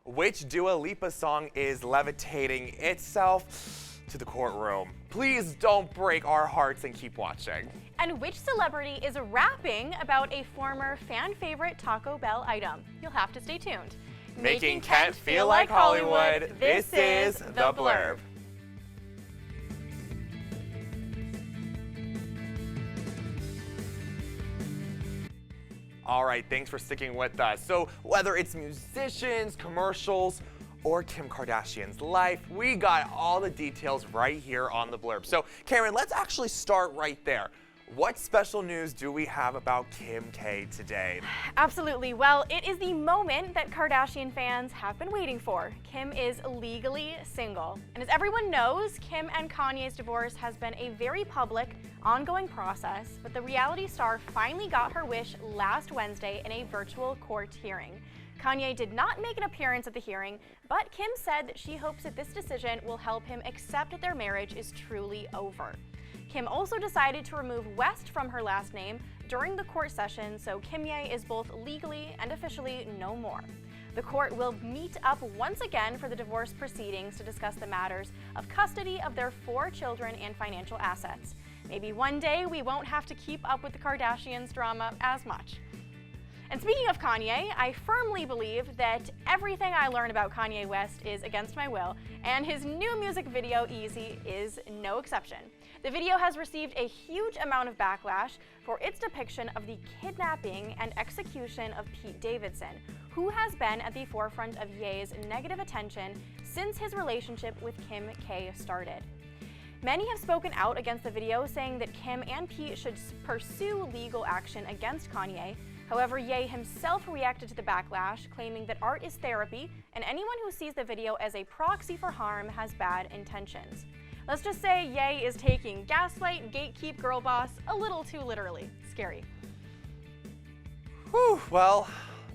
Which Dua Lipa song is levitating itself to the courtroom? Please don't break our hearts and keep watching. And which celebrity is rapping about a former fan favorite Taco Bell item? You'll have to stay tuned. Making Kent feel like Hollywood, this is The Blurb. All right, thanks for sticking with us. So whether it's musicians, commercials, or Kim Kardashian's life, we got all the details right here on The Blurb. So Karen, let's actually start right there. What special news do we have about Kim K today? Absolutely. Well, it is the moment that Kardashian fans have been waiting for. Kim is legally single. And as everyone knows, Kim and Kanye's divorce has been a very public, ongoing process, but the reality star finally got her wish last Wednesday in a virtual court hearing. Kanye did not make an appearance at the hearing, but Kim said that she hopes that this decision will help him accept that their marriage is truly over. Kim also decided to remove West from her last name during the court session, so Kimye is both legally and officially no more. The court will meet up once again for the divorce proceedings to discuss the matters of custody of their 4 children and financial assets. Maybe one day we won't have to keep up with the Kardashians' drama as much. And speaking of Kanye, I firmly believe that everything I learn about Kanye West is against my will, and his new music video, Easy, is no exception. The video has received a huge amount of backlash for its depiction of the kidnapping and execution of Pete Davidson, who has been at the forefront of Ye's negative attention since his relationship with Kim K started. Many have spoken out against the video, saying that Kim and Pete should pursue legal action against Kanye. However, Ye himself reacted to the backlash, claiming that art is therapy, and anyone who sees the video as a proxy for harm has bad intentions. Let's just say Ye is taking gaslight, gatekeep, girl boss a little too literally. Scary. Whew, well,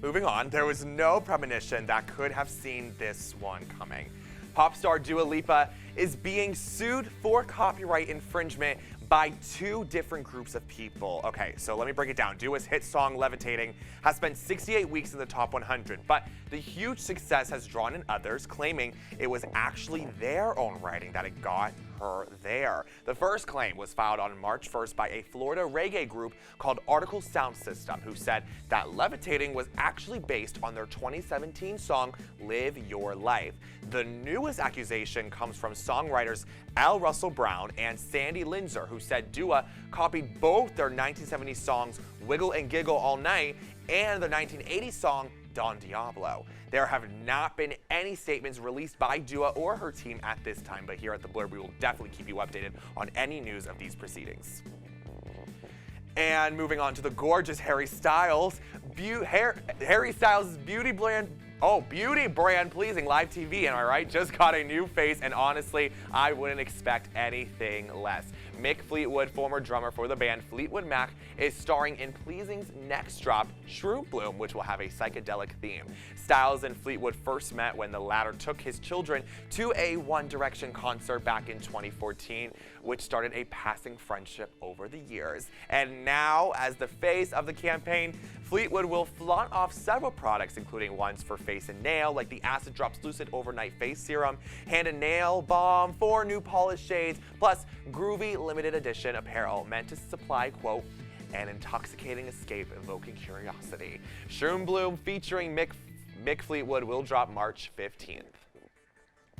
moving on, there was no premonition that could have seen this one coming. Pop star Dua Lipa is being sued for copyright infringement by 2 different groups of people. Okay, so let me break it down. Dua's hit song Levitating has spent 68 weeks in the top 100, but the huge success has drawn in others, claiming it was actually their own writing that it got her there. The first claim was filed on March 1st by a Florida reggae group called Article Sound System, who said that Levitating was actually based on their 2017 song Live Your Life. The newest accusation comes from songwriters Al Russell Brown and Sandy Linzer, who said Dua copied both their 1970s songs Wiggle and Giggle All Night and the 1980s song Don Diablo. There have not been any statements released by Dua or her team at this time, but here at The Blurb, we will definitely keep you updated on any news of these proceedings. And moving on to the gorgeous Harry Styles. Harry Styles' beauty brand pleasing live TV, am I right? Just got a new face, and honestly, I wouldn't expect anything less. Mick Fleetwood, former drummer for the band Fleetwood Mac, is starring in Pleasing's next drop, Shroom Bloom, which will have a psychedelic theme. Styles and Fleetwood first met when the latter took his children to a One Direction concert back in 2014, which started a passing friendship over the years. And now, as the face of the campaign, Fleetwood will flaunt off several products, including ones for face and nail, like the Acid Drops Lucid Overnight Face Serum, Hand and Nail Balm, 4 new polish shades, plus groovy limited edition apparel meant to supply, quote, an intoxicating escape evoking curiosity. Shroom Bloom featuring Mick Fleetwood will drop March 15th.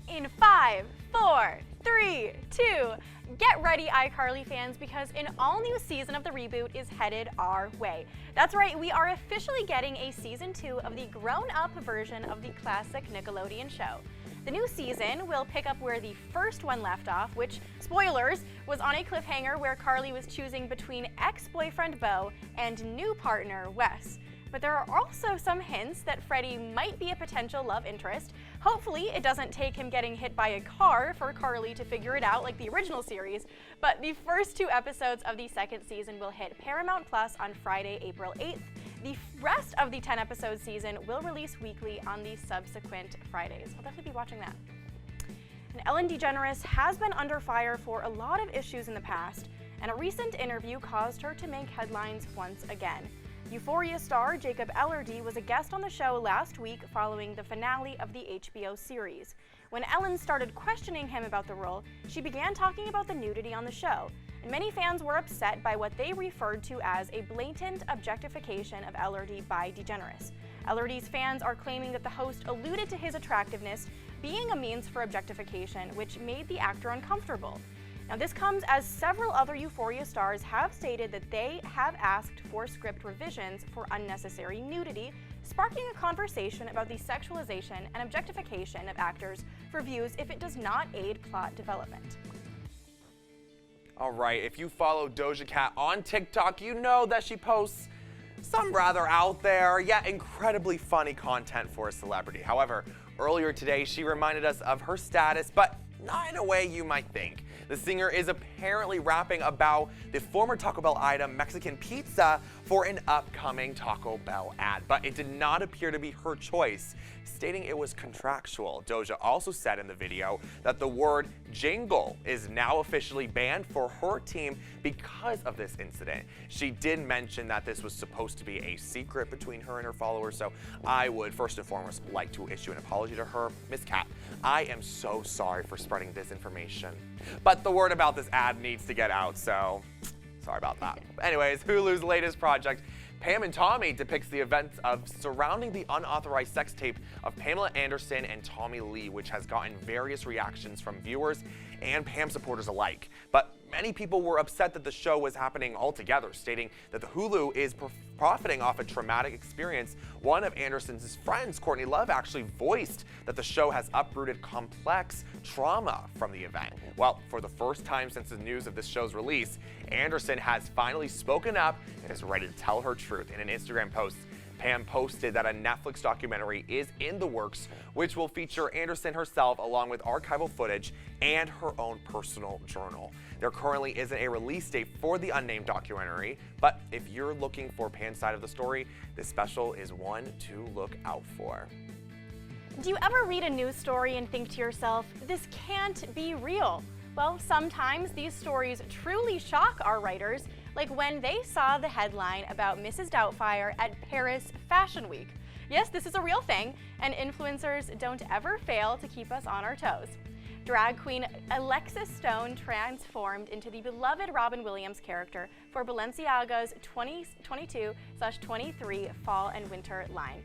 In 5, 4, 3, 2, get ready, iCarly fans, because an all-new season of the reboot is headed our way. That's right, we are officially getting a season 2 of the grown-up version of the classic Nickelodeon show. The new season will pick up where the first one left off, which, spoilers, was on a cliffhanger where Carly was choosing between ex-boyfriend Beau and new partner Wes. But there are also some hints that Freddie might be a potential love interest. Hopefully, it doesn't take him getting hit by a car for Carly to figure it out like the original series, but the first 2 episodes of the second season will hit Paramount Plus on Friday, April 8th. The rest of the 10-episode season will release weekly on the subsequent Fridays. I'll definitely be watching that. And Ellen DeGeneres has been under fire for a lot of issues in the past, and a recent interview caused her to make headlines once again. Euphoria star Jacob Elordi was a guest on the show last week following the finale of the HBO series. When Ellen started questioning him about the role, she began talking about the nudity on the show, and many fans were upset by what they referred to as a blatant objectification of Elordi by DeGeneres. Elordi's fans are claiming that the host alluded to his attractiveness being a means for objectification, which made the actor uncomfortable. Now, this comes as several other Euphoria stars have stated that they have asked for script revisions for unnecessary nudity, sparking a conversation about the sexualization and objectification of actors for views if it does not aid plot development. All right, if you follow Doja Cat on TikTok, you know that she posts some rather out there, yet incredibly funny content for a celebrity. However, earlier today, she reminded us of her status, but not in a way you might think. The singer is apparently rapping about the former Taco Bell item Mexican pizza for an upcoming Taco Bell ad, but it did not appear to be her choice, stating it was contractual. Doja also said in the video that the word jingle is now officially banned for her team because of this incident. She did mention that this was supposed to be a secret between her and her followers, so I would first and foremost like to issue an apology to her. Miss Cat, I am so sorry for spreading this information, but the word about this ad needs to get out, so sorry about that. Anyways, Hulu's latest project, Pam and Tommy, depicts the events of surrounding the unauthorized sex tape of Pamela Anderson and Tommy Lee, which has gotten various reactions from viewers and Pam supporters alike. But many people were upset that the show was happening altogether, stating that the Hulu is profiting off a traumatic experience. One of Anderson's friends, Courtney Love, actually voiced that the show has uprooted complex trauma from the event. Well, for the first time since the news of this show's release, Anderson has finally spoken up and is ready to tell her truth. In an Instagram post, Pam posted that a Netflix documentary is in the works, which will feature Anderson herself along with archival footage and her own personal journal. There currently isn't a release date for the unnamed documentary, but if you're looking for Pam's side of the story, this special is one to look out for. Do you ever read a news story and think to yourself, this can't be real? Well, sometimes these stories truly shock our writers, like when they saw the headline about Mrs. Doubtfire at Paris Fashion Week. Yes, this is a real thing, and influencers don't ever fail to keep us on our toes. Drag queen Alexis Stone transformed into the beloved Robin Williams character for Balenciaga's 2022/23 fall and winter line.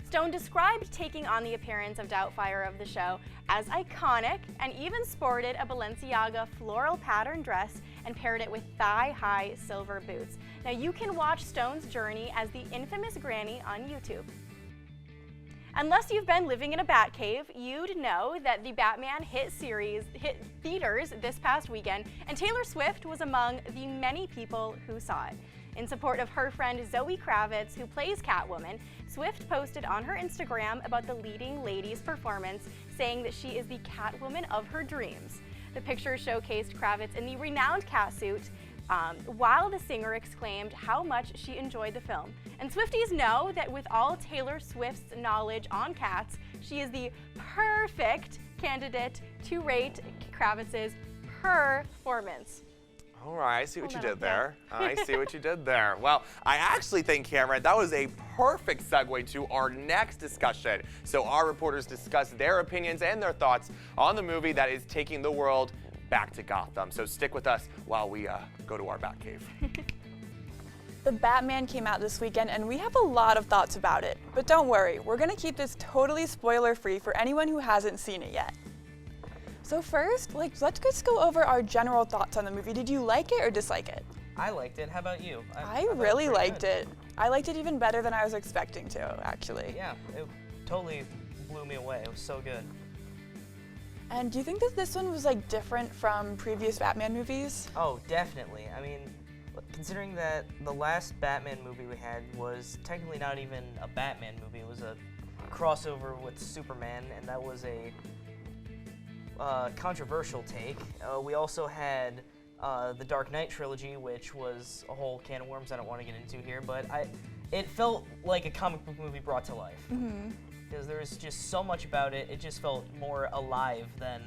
Stone described taking on the appearance of Doubtfire of the show as iconic and even sported a Balenciaga floral pattern dress and paired it with thigh-high silver boots. Now you can watch Stone's journey as the infamous Granny on YouTube. Unless you've been living in a bat cave, you'd know that the Batman hit series hit theaters this past weekend, and Taylor Swift was among the many people who saw it. In support of her friend Zoe Kravitz, who plays Catwoman, Swift posted on her Instagram about the leading lady's performance, saying that she is the Catwoman of her dreams. The picture showcased Kravitz in the renowned catsuit, while the singer exclaimed how much she enjoyed the film. And Swifties know that with all Taylor Swift's knowledge on cats, she is the perfect candidate to rate Kravitz's performance. All right, I see what you did there. I see what you did there. Well, I actually think, Cameron, that was a perfect segue to our next discussion. So our reporters discuss their opinions and their thoughts on the movie that is taking the world back to Gotham. So stick with us while we go to our Batcave. The Batman came out this weekend and we have a lot of thoughts about it. But don't worry, we're gonna keep this totally spoiler-free for anyone who hasn't seen it yet. So first, let's just go over our general thoughts on the movie. Did you like it or dislike it? I liked it. How about you? I really liked it. I liked it even better than I was expecting to, actually. Yeah, it totally blew me away. It was so good. And do you think that this one was different from previous Batman movies? Oh, definitely. I mean, considering that the last Batman movie we had was technically not even a Batman movie, it was a crossover with Superman, and that was a controversial take. We also had the Dark Knight trilogy, which was a whole can of worms I don't want to get into here, but it felt like a comic book movie brought to life. Because there was just so much about it, it just felt more alive than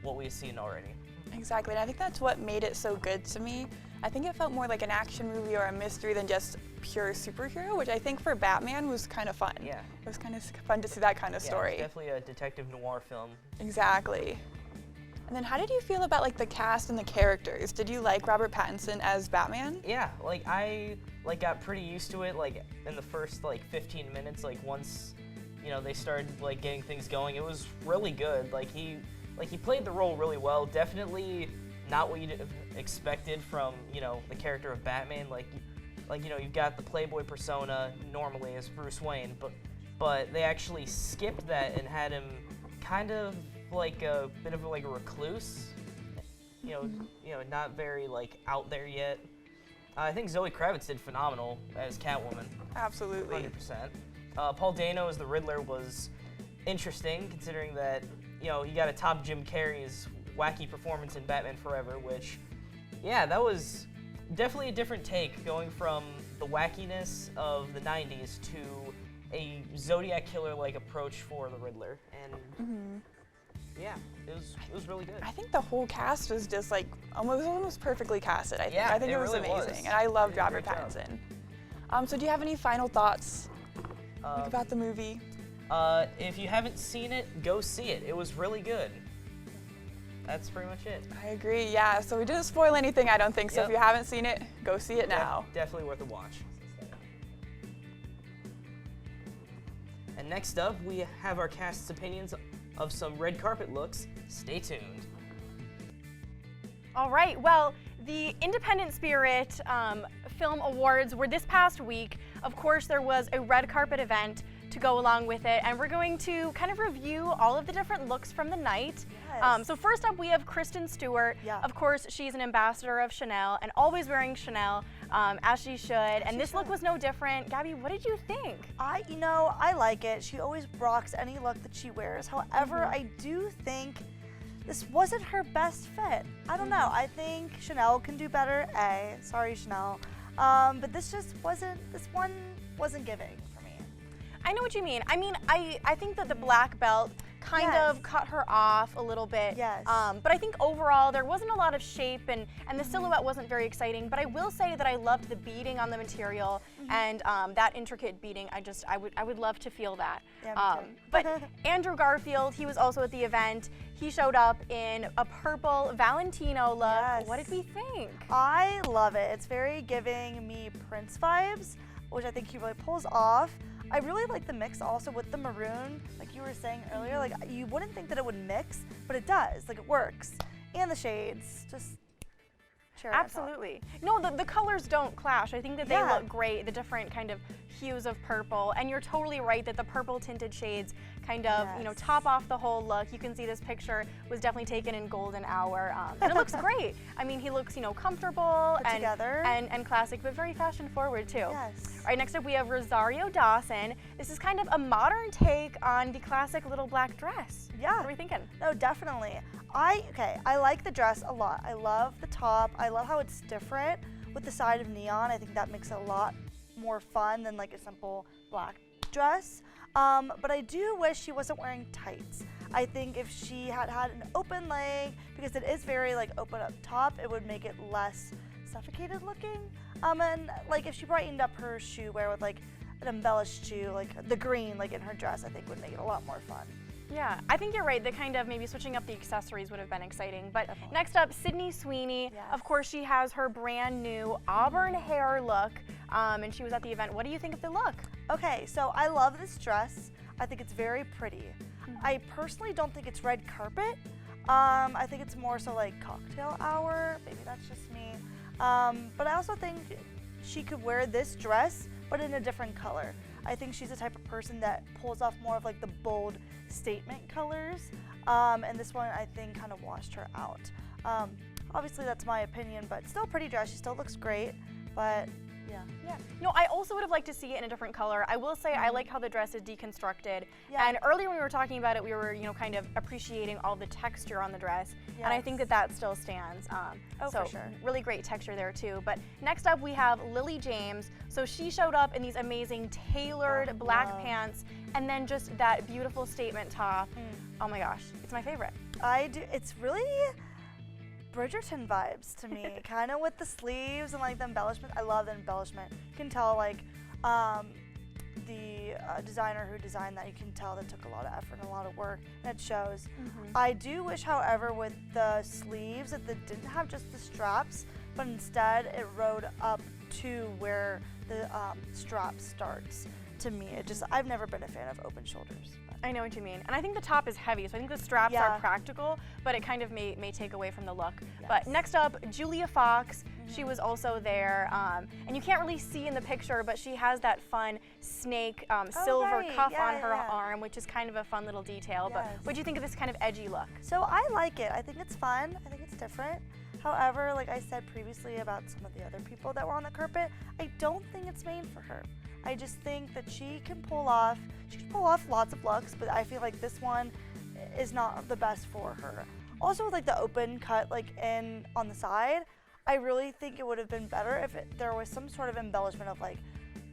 what we've seen already. Exactly, and I think that's what made it so good to me. I think it felt more like an action movie or a mystery than just pure superhero, which I think for Batman was kind of fun. Yeah. It was kind of fun to see that kind of story. Yeah, it's definitely a detective noir film. Exactly. And then how did you feel about like the cast and the characters? Did you like Robert Pattinson as Batman? Yeah, like I got pretty used to it like in the first like 15 minutes, like once they started like getting things going. It was really good. Like he played the role really well. Definitely not what you'd have expected from, the character of Batman. Like you've got the playboy persona normally as Bruce Wayne, but they actually skipped that and had him kind of like a bit of like a recluse, not very like out there yet. I think Zoe Kravitz did phenomenal as Catwoman. Absolutely. 100%. Paul Dano as the Riddler was interesting, considering that you got to top Jim Carrey's wacky performance in Batman Forever, which, yeah, that was definitely a different take, going from the wackiness of the 90s to a Zodiac killer-like approach for the Riddler, and yeah, it was really good. I think the whole cast was just like almost perfectly casted. I think. Yeah, I think it was really amazing, was. and I loved They did a Robert great job. Pattinson. So do you have any final thoughts about the movie? If you haven't seen it, go see it. It was really good. That's pretty much it. I agree. Yeah. So we didn't spoil anything, I don't think. So Yep. if you haven't seen it, go see it now. Definitely worth a watch. And next up, we have our cast's opinions of some red carpet looks. Stay tuned. All right, well, the Independent Spirit Film Awards were this past week. Of course, there was a red carpet event to go along with it, and we're going to kind of review all of the different looks from the night. Yes. So first up, we have Kristen Stewart. Yeah. Of course, she's an ambassador of Chanel and always wearing Chanel, as she should. And this look was no different. Gabby, what did you think? I like it. She always rocks any look that she wears. However, I do think this wasn't her best fit. I don't know. I think Chanel can do better. Sorry, Chanel. But this one wasn't giving for me. I know what you mean. I mean, I think that the black belt kind of cut her off a little bit. Yes. But I think overall there wasn't a lot of shape and the silhouette wasn't very exciting. But I will say that I loved the beading on the material and that intricate beading. I would love to feel that. Yeah, me too. But Andrew Garfield, he was also at the event. He showed up in a purple Valentino look. Yes. What did we think? I love it. It's very giving me Prince vibes, which I think he really pulls off. I really like the mix also with the maroon, like you were saying earlier. Like you wouldn't think that it would mix, but it does. Like it works. And the shades, just cherry on top. Absolutely. No, the colors don't clash. I think that they Yeah. look great, the different kind of hues of purple. And you're totally right that the purple tinted shades kind of, Yes. top off the whole look. You can see this picture was definitely taken in golden hour. And it looks great. I mean, he looks, comfortable Put and, together. and classic, but very fashion forward too. Yes. All right, next up we have Rosario Dawson. This is kind of a modern take on the classic little black dress. Yeah. What are we thinking? No, definitely. I like the dress a lot. I love the top. I love how it's different with the side of neon. I think that makes it a lot more fun than like a simple black dress. But I do wish she wasn't wearing tights. I think if she had had an open leg, because it is very like open up top, it would make it less suffocated looking. And like if she brightened up her shoe wear with like an embellished shoe, like the green, like in her dress, I think would make it a lot more fun. Yeah, I think you're right. The kind of maybe switching up the accessories would have been exciting. But Definitely. next up, Sydney Sweeney. Yes. Of course, she has her brand new auburn hair look, and she was at the event. What do you think of the look? Okay, so I love this dress. I think it's very pretty. I personally don't think it's red carpet. I think it's more so like cocktail hour. Maybe that's just me. But I also think she could wear this dress, but in a different color. I think she's the type of person that pulls off more of like the bold statement colors. And this one I think kind of washed her out. Obviously that's my opinion, but still a pretty dress. She still looks great, but yeah. Yeah. No, I also would have liked to see it in a different color. I will say I like how the dress is deconstructed. Yeah. And earlier when we were talking about it, we were, kind of appreciating all the texture on the dress. And I think Yes. that still stands. Oh, so for sure. really great texture there too. But next up we have Lily James. So she showed up in these amazing tailored black love. pants and then just that beautiful statement top. Oh my gosh, it's my favorite. I do. It's really Bridgerton vibes to me, kind of with the sleeves and like the embellishment. I love the embellishment. You can tell like the designer who designed that, you can tell that took a lot of effort and a lot of work, and it shows. I do wish, however, with the sleeves that they didn't have just the straps, but instead it rode up to where the strap starts. To me, I've never been a fan of open shoulders. I know what you mean. And I think the top is heavy, so I think the straps are practical, but it kind of may take away from the look. Yes. But next up, Julia Fox. She was also there. And you can't really see in the picture, but she has that fun snake silver cuff on her arm, which is kind of a fun little detail. Yes. But what do you think of this kind of edgy look? So I like it. I think it's fun. I think it's different. However, like I said previously about some of the other people that were on the carpet, I don't think it's made for her. I just think that she can pull off lots of looks, but I feel like this one is not the best for her. Also with like the open cut like in on the side, I really think it would have been better if there was some sort of embellishment of like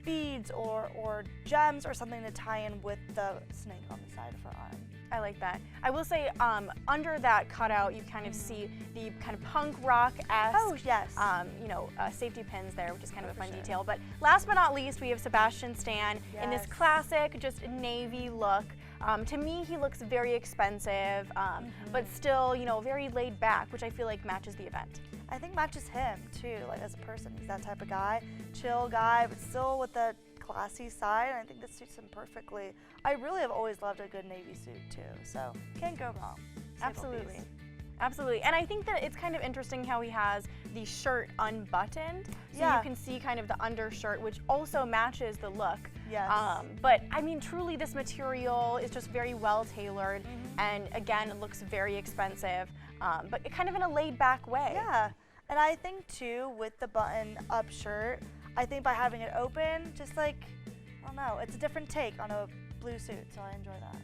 beads or gems or something to tie in with the snake on the side of her arm. I like that. I will say, under that cutout, you kind of see the kind of punk rock-esque, Oh, yes. safety pins there, which is kind of a fun detail. But last but not least, we have Sebastian Stan in this classic, just navy look. To me, he looks very expensive, but still, very laid back, which I feel like matches the event. I think matches him too, like as a person. He's that type of guy, chill guy, but still with the classy side, and I think this suits him perfectly. I really have always loved a good navy suit too, so can't go wrong. Absolutely. Absolutely. And I think that it's kind of interesting how he has the shirt unbuttoned, so you can see kind of the undershirt, which also matches the look. Yes. But I mean, truly this material is just very well tailored, and again, it looks very expensive, but kind of in a laid back way. Yeah, and I think too, with the button up shirt, I think by having it open, just like, I don't know, it's a different take on a blue suit, so I enjoy that.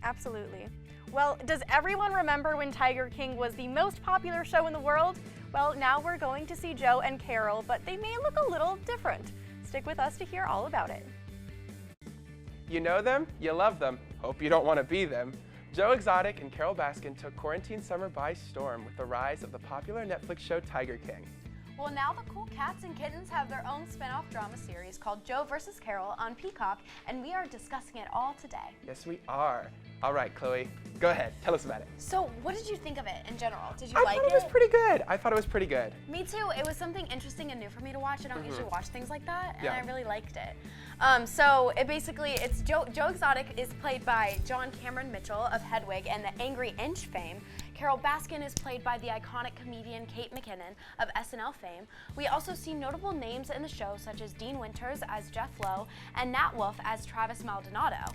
Absolutely. Well, does everyone remember when Tiger King was the most popular show in the world? Well, now we're going to see Joe and Carol, but they may look a little different. Stick with us to hear all about it. You know them, you love them, hope you don't want to be them. Joe Exotic and Carol Baskin took quarantine summer by storm with the rise of the popular Netflix show Tiger King. Well, now the cool cats and kittens have their own spin-off drama series called Joe vs. Carol on Peacock, and we are discussing it all today. Yes, we are. All right, Chloe, go ahead, tell us about it. So, what did you think of it in general? Did you I like thought it was pretty good. I thought it was pretty good. Me too. It was something interesting and new for me to watch. I don't usually watch things like that, and Yeah. I really liked it. So it's Joe Exotic is played by John Cameron Mitchell of Hedwig and the Angry Inch fame. Carol Baskin is played by the iconic comedian Kate McKinnon of SNL fame. We also see notable names in the show such as Dean Winters as Jeff Lowe and Nat Wolff as Travis Maldonado.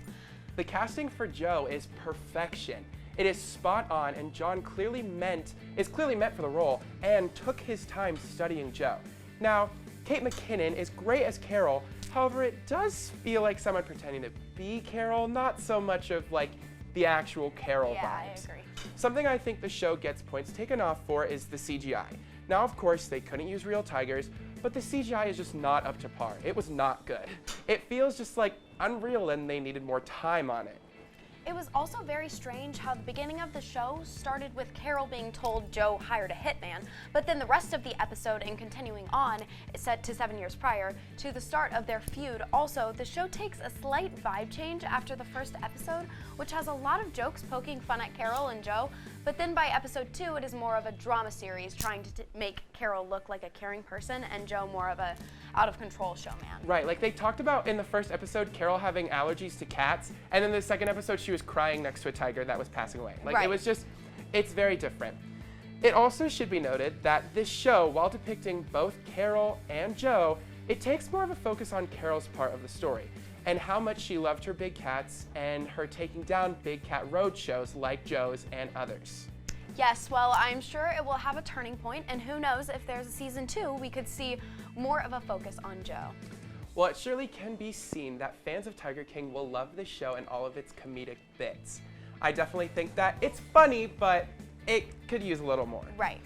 The casting for Joe is perfection. It is spot on, and John is clearly meant for the role and took his time studying Joe. Now, Kate McKinnon is great as Carol, however, it does feel like someone pretending to be Carol, not so much of like the actual Carol Yeah, vibes. I agree. Something I think the show gets points taken off for is the CGI. Now, of course, they couldn't use real tigers, but the CGI is just not up to par. It was not good. It feels just like unreal and they needed more time on it. It was also very strange how the beginning of the show started with Carol being told Joe hired a hitman, but then the rest of the episode and continuing on, set to 7 years prior, to the start of their feud. Also, the show takes a slight vibe change after the first episode, which has a lot of jokes poking fun at Carol and Joe, but then by episode 2, it is more of a drama series trying to make Carol look like a caring person and Joe more of a out-of-control showman. Right, like they talked about in the first episode, Carol having allergies to cats, and then the second episode, she was crying next to a tiger that was passing away. Like, Right. it was just, it's very different. It also should be noted that this show, while depicting both Carol and Joe, it takes more of a focus on Carol's part of the story and how much she loved her big cats and her taking down big cat road shows like Joe's and others. Yes, well, I'm sure it will have a turning point, and who knows, if there's a season 2, we could see more of a focus on Joe. Well, it surely can be seen that fans of Tiger King will love this show and all of its comedic bits. I definitely think that it's funny, but it could use a little more. Right.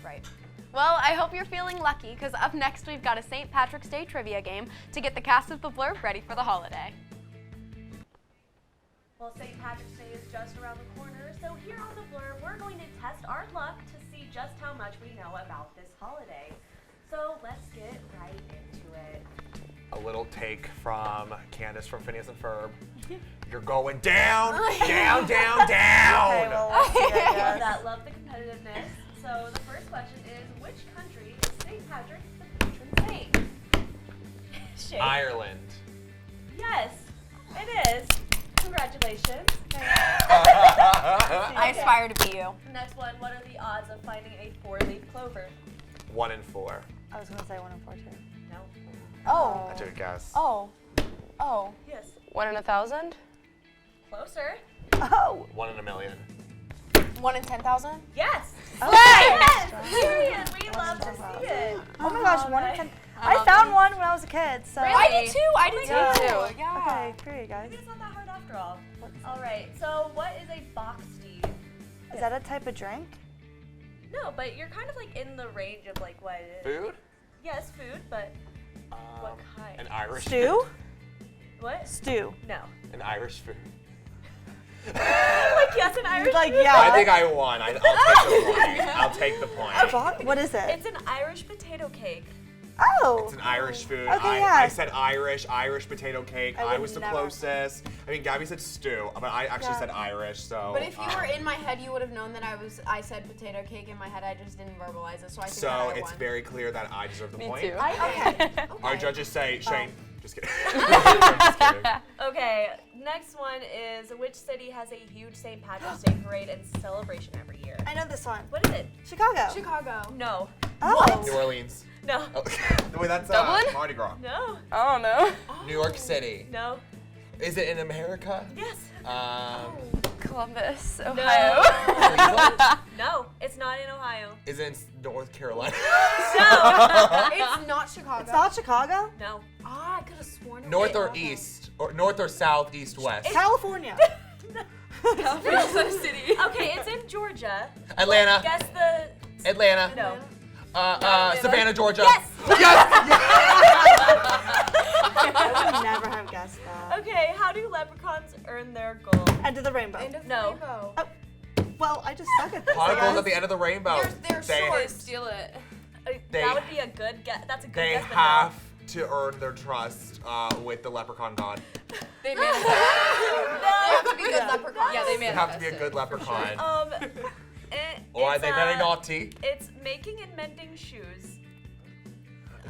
Well, I hope you're feeling lucky, because up next we've got a St. Patrick's Day trivia game to get the cast of the Blurb ready for the holiday. Well, St. Patrick's Day is just around the corner, so here on the Blurb, we're going to test our luck to see just how much we know about this holiday. So let's get right into it. A little take from Candace from Phineas and Ferb. You're going down, down, down, down. Okay, well, let's see, I guess. That love the competitiveness. So the first question is, which country is St. Patrick the patron saint? Shane. Ireland. Yes, it is. Congratulations. I aspire to be you. Next one, what are the odds of finding a four-leaf clover? 1 in 4. I was gonna say 1 in 4 too. No. Oh. I took a guess. Oh. Oh. Yes. 1 in 1,000? Closer. Oh. 1 in a million. 1 in 10,000? Yes. Okay. Yes. Period. We love to see it. Oh my gosh, 1 in 10. I found one when I was a kid, so. I did too. I did Yeah. too. Yeah. Okay, period, guys. Maybe it's not that hard after all. All right. So what is a box Steve? Is that a type of drink? No, but you're kind of like in the range of like what it is. Food? Yes, food, but what kind? An Irish Stew? What? Stew. No. An Irish food. Like yes, an Irish Like, food? yeah. I think I won. I'll take the point. I'll take the point. What is it? It's an Irish potato cake. Oh. It's an Irish food. Okay, I yeah. said Irish potato cake. I I would was the never. closest. I mean, Gabby said stew, but I actually Yeah. said Irish, so. But if you were in my head, you would have known that I said potato cake in my head. I just didn't verbalize it, so I think So that I it's won. very clear that I deserve the point. Okay. Our judges say, Shane, just kidding. Oh. Just kidding. Okay, next one is which city has a huge St. Patrick's Day parade and celebration every year? I know this one. What is it? Chicago. Chicago. No. Oh. New Orleans. No. Oh, wait, that's Dublin? Mardi Gras. No. I don't know. New York City. No. Is it in America? Yes. Columbus, No. Ohio. Cleveland? No, it's not in Ohio. Is it in North Carolina? No. It's not Chicago. It's not Chicago? No. Ah, I could have sworn. North or east? Or north or south, east, west? California. City. Okay, it's in Georgia. Atlanta. Guess the. Atlanta. No. Savannah, Georgia. Yes. I would never have guessed that. Okay, how do leprechauns earn their gold? End of the rainbow. End of No. rainbow. Well, I just suck at this. Pot I of gold guess. at the end of the rainbow. They're They- short. Steal it. They- That would be a good guess. That's a good They guess. but have to earn their trust with the leprechaun god. They manifest. They have to be good Yeah. leprechauns. Yeah, they They have to be a good leprechaun. no. Or are it's, they very naughty? It's making and mending shoes.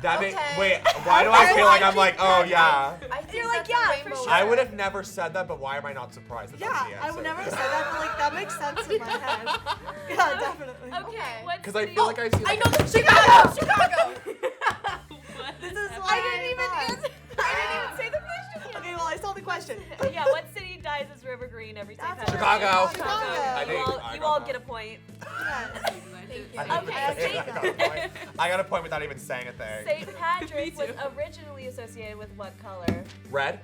That Okay. wait, why do I feel like I'm like, oh yeah? I think You're like, that's yeah, a for rainbow. sure. I would have never said that, but why am I not surprised that Yeah, that's the I answer? would never have said that, but like that makes sense in my head. Yeah, definitely. Okay. What Because I city- feel like I've seen. I know the Chicago. Chicago. This is I didn't even say the question. Okay, well I saw the question. Yeah, what city dyes its river green every St. That's Patrick's Chicago. Day? Chicago. I You think all, I you got all that. get a point. Yes. Okay, I got a point. I got a point without even saying a thing. St. Patrick was originally associated with what color? Red,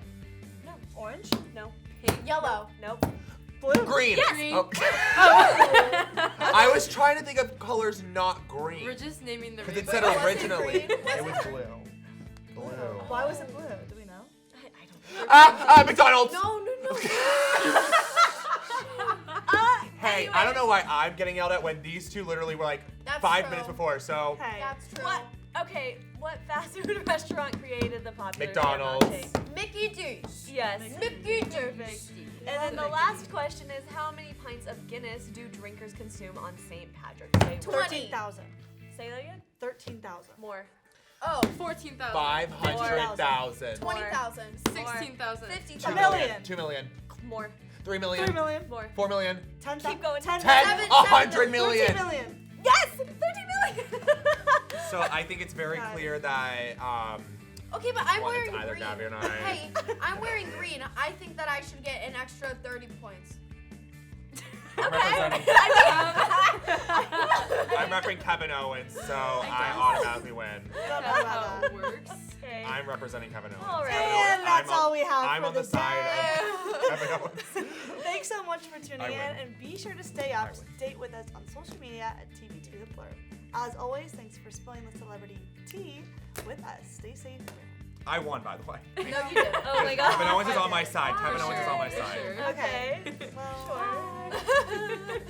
No. Orange? No. Yellow. Nope. Blue. green. Green. Oh. I was trying to think of colors not green. We're just naming the Because it rainbow. said originally. It was blue. Blue. Why was it blue? Do we know? I don't know. McDonald's. No. Hey, I don't know why I'm getting yelled at when these two literally were like That's 5 true. minutes before. So Hey. That's true. What? Okay, what fast food restaurant created the popular McDonald's. Shamrock shake? Mickey D's. Yes. Mickey D's. Perfect. And then the last question is, how many pints of Guinness do drinkers consume on St. Patrick's Day? 13,000. Say that again? 13,000. More. Oh, 14,000. 500,000. 20,000. 16,000. 50,000. A million. 2 million. More. 3 million. 3 million. More. 4 million. 10, Keep going. 10, 10. Seven. 100 million. 13 million. Yes! 13 million! So I think it's very Guys. clear that Okay, but I'm Well, it's wearing either green. Gabby or I. Hey, I'm wearing green. I think that I should get an extra 30 points. I'm representing. I'm repping Kevin Owens, so I automatically win. Don't know about that. Works. Okay. I'm representing Kevin Owens. All right. Kevin Owens. And that's I'm on- all we have I'm for on the the side day. of Kevin Owens. Thanks so much for tuning I in, win. and be sure to stay up I to win. date with us on social media at TV2 The Blurb. As always, thanks for spilling the celebrity tea with us. Stay safe. I won, by the way. No, you didn't. Oh my god. Kevin Owens is on my side. Kevin Owens is on my For side. sure. Okay. Okay. Well, Sure.